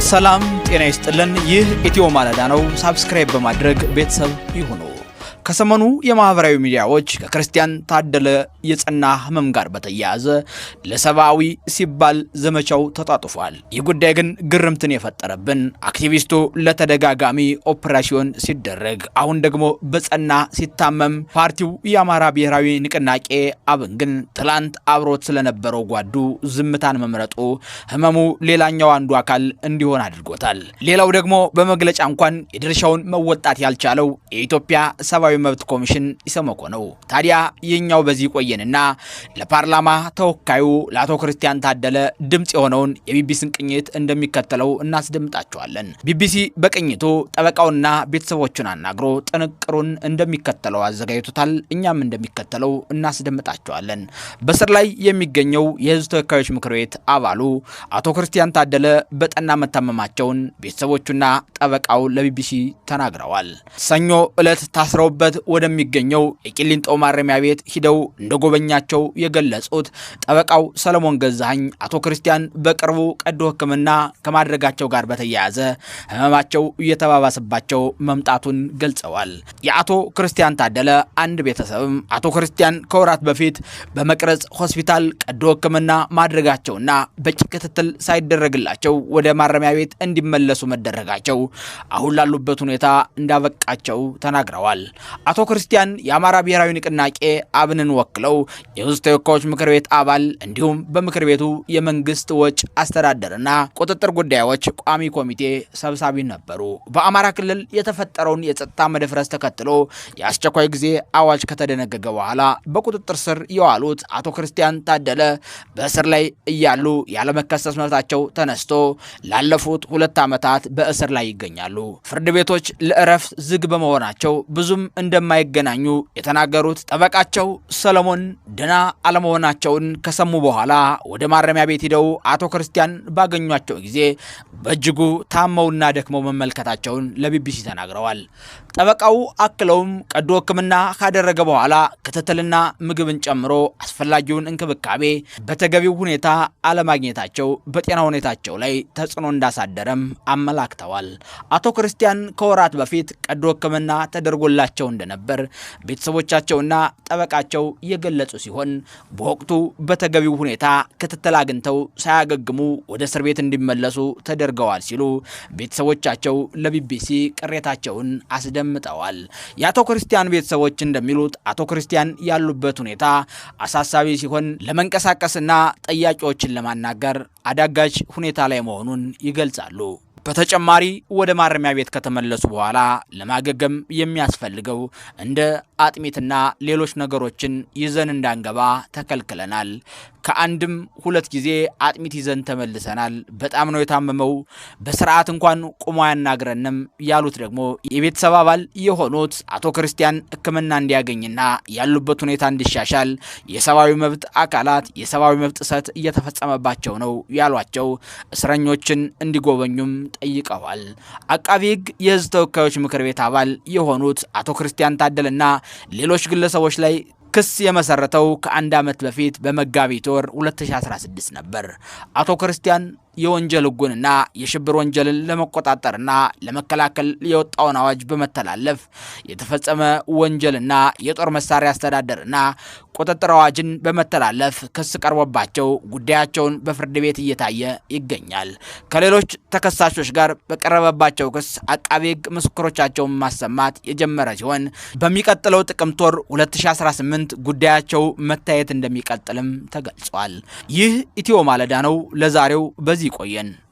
ሰላም ጤና ይስጥልን። ይህ ኢትዮ ማለዳ ነው። ሳብስክራይብ በማድረግ ቤተሰብ ይሁኑ። ከሰሞኑ የማህበራዊ ሚዲያዎች ከክርስቲያን ታደለ የጸና ህመም ጋር በተያያዘ ለሰብአዊ ሲባል ዘመቻው ተጣጥፏል። ይህ ጉዳይ ግን ግርምትን የፈጠረብን አክቲቪስቱ ለተደጋጋሚ ኦፕሬሽን ሲደረግ አሁን ደግሞ በጸና ሲታመም ፓርቲው የአማራ ብሔራዊ ንቅናቄ አብን ግን ትላንት አብሮት ስለነበረው ጓዱ ዝምታን መምረጡ ህመሙ ሌላኛው አንዱ አካል እንዲሆን አድርጎታል። ሌላው ደግሞ በመግለጫ እንኳን የድርሻውን መወጣት ያልቻለው የኢትዮጵያ ሰብአዊ መብት ኮሚሽን ኢሰመኮ ነው። ታዲያ የኛው በዚህ ቆየንና ለፓርላማ ተወካዩ ለአቶ ክርስቲያን ታደለ ድምጽ የሆነውን የቢቢሲን ቅኝት እንደሚከተለው እናስደምጣቸዋለን። ቢቢሲ በቅኝቱ ጠበቃውና ቤተሰቦቹን አናግሮ ጥንቅሩን እንደሚከተለው አዘጋጅቶታል። እኛም እንደሚከተለው እናስደምጣቸዋለን። በስር ላይ የሚገኘው የህዝብ ተወካዮች ምክር ቤት አባሉ አቶ ክርስቲያን ታደለ በጠና መታመማቸውን ቤተሰቦቹና ጠበቃው ለቢቢሲ ተናግረዋል። ሰኞ ዕለት ታስረው ወደሚገኘው የቂሊንጦ ማረሚያ ቤት ሂደው እንደጎበኛቸው የገለጹት ጠበቃው ሰለሞን ገዛኸኝ አቶ ክርስቲያን በቅርቡ ቀዶ ሕክምና ከማድረጋቸው ጋር በተያያዘ ህመማቸው እየተባባሰባቸው መምጣቱን ገልጸዋል። የአቶ ክርስቲያን ታደለ አንድ ቤተሰብም አቶ ክርስቲያን ከወራት በፊት በመቅረጽ ሆስፒታል ቀዶ ሕክምና ማድረጋቸውና በቂ ክትትል ሳይደረግላቸው ወደ ማረሚያ ቤት እንዲመለሱ መደረጋቸው አሁን ላሉበት ሁኔታ እንዳበቃቸው ተናግረዋል። አቶ ክርስቲያን የአማራ ብሔራዊ ንቅናቄ አብንን ወክለው የህዝብ ተወካዮች ምክር ቤት አባል እንዲሁም በምክር ቤቱ የመንግስት ወጪ አስተዳደርና ቁጥጥር ጉዳዮች ቋሚ ኮሚቴ ሰብሳቢ ነበሩ። በአማራ ክልል የተፈጠረውን የጸጥታ መደፍረስ ተከትሎ የአስቸኳይ ጊዜ አዋጅ ከተደነገገ በኋላ በቁጥጥር ስር የዋሉት አቶ ክርስቲያን ታደለ በእስር ላይ እያሉ ያለመከሰስ መብታቸው ተነስቶ ላለፉት 2 ዓመታት በእስር ላይ ይገኛሉ። ፍርድ ቤቶች ለእረፍት ዝግ በመሆናቸው ብዙም እንደማይገናኙ የተናገሩት ጠበቃቸው ሰለሞን ደና አለመሆናቸውን ከሰሙ በኋላ ወደ ማረሚያ ቤት ሄደው አቶ ክርስቲያን ባገኟቸው ጊዜ በእጅጉ ታመውና ደክመው መመልከታቸውን ለቢቢሲ ተናግረዋል። ጠበቃው አክለውም ቀዶ ሕክምና ካደረገ በኋላ ክትትልና ምግብን ጨምሮ አስፈላጊውን እንክብካቤ በተገቢው ሁኔታ አለማግኘታቸው በጤና ሁኔታቸው ላይ ተጽዕኖ እንዳሳደረም አመላክተዋል። አቶ ክርስቲያን ከወራት በፊት ቀዶ ሕክምና ተደርጎላቸው እንደነበር ቤተሰቦቻቸውና ጠበቃቸው የገለጹ ሲሆን በወቅቱ በተገቢው ሁኔታ ክትትል አግኝተው ሳያገግሙ ወደ እስር ቤት እንዲመለሱ ተደርገዋል ሲሉ ቤተሰቦቻቸው ለቢቢሲ ቅሬታቸውን አስደምጠዋል። የአቶ ክርስቲያን ቤተሰቦች እንደሚሉት አቶ ክርስቲያን ያሉበት ሁኔታ አሳሳቢ ሲሆን ለመንቀሳቀስና ጠያቂዎችን ለማናገር አዳጋች ሁኔታ ላይ መሆኑን ይገልጻሉ። በተጨማሪ ወደ ማረሚያ ቤት ከተመለሱ በኋላ ለማገገም የሚያስፈልገው እንደ አጥሚትና ሌሎች ነገሮችን ይዘን እንዳንገባ ተከልክለናል። ከአንድም 2 ጊዜ አጥሚት ይዘን ተመልሰናል። በጣም ነው የታመመው። በስርዓት እንኳን ቁሞ ያናግረንም ያሉት ደግሞ የቤተሰብ አባል የሆኑት አቶ ክርስቲያን ሕክምና እንዲያገኝና ያሉበት ሁኔታ እንዲሻሻል የሰብአዊ መብት አካላት የሰብአዊ መብት ጥሰት እየተፈጸመባቸው ነው ያሏቸው እስረኞችን እንዲጎበኙም ጠይቀዋል። አቃቢ ሕግ የህዝብ ተወካዮች ምክር ቤት አባል የሆኑት አቶ ክርስቲያን ታደለና ሌሎች ግለሰቦች ላይ ክስ የመሰረተው ከ1 ዓመት በፊት በመጋቢት ወር 2016 ነበር። አቶ ክርስቲያን የወንጀል ሕጉንና የሽብር ወንጀልን ለመቆጣጠርና ለመከላከል የወጣውን አዋጅ በመተላለፍ የተፈጸመ ወንጀልና የጦር መሳሪያ አስተዳደርና ቁጥጥር አዋጅን በመተላለፍ ክስ ቀርቦባቸው ጉዳያቸውን በፍርድ ቤት እየታየ ይገኛል። ከሌሎች ተከሳሾች ጋር በቀረበባቸው ክስ አቃቤ ሕግ ምስክሮቻቸውን ማሰማት የጀመረ ሲሆን በሚቀጥለው ጥቅምት ወር 2018 ጉዳያቸው መታየት እንደሚቀጥልም ተገልጿል። ይህ ኢትዮ ማለዳ ነው። ለዛሬው በዚህ ቆየን።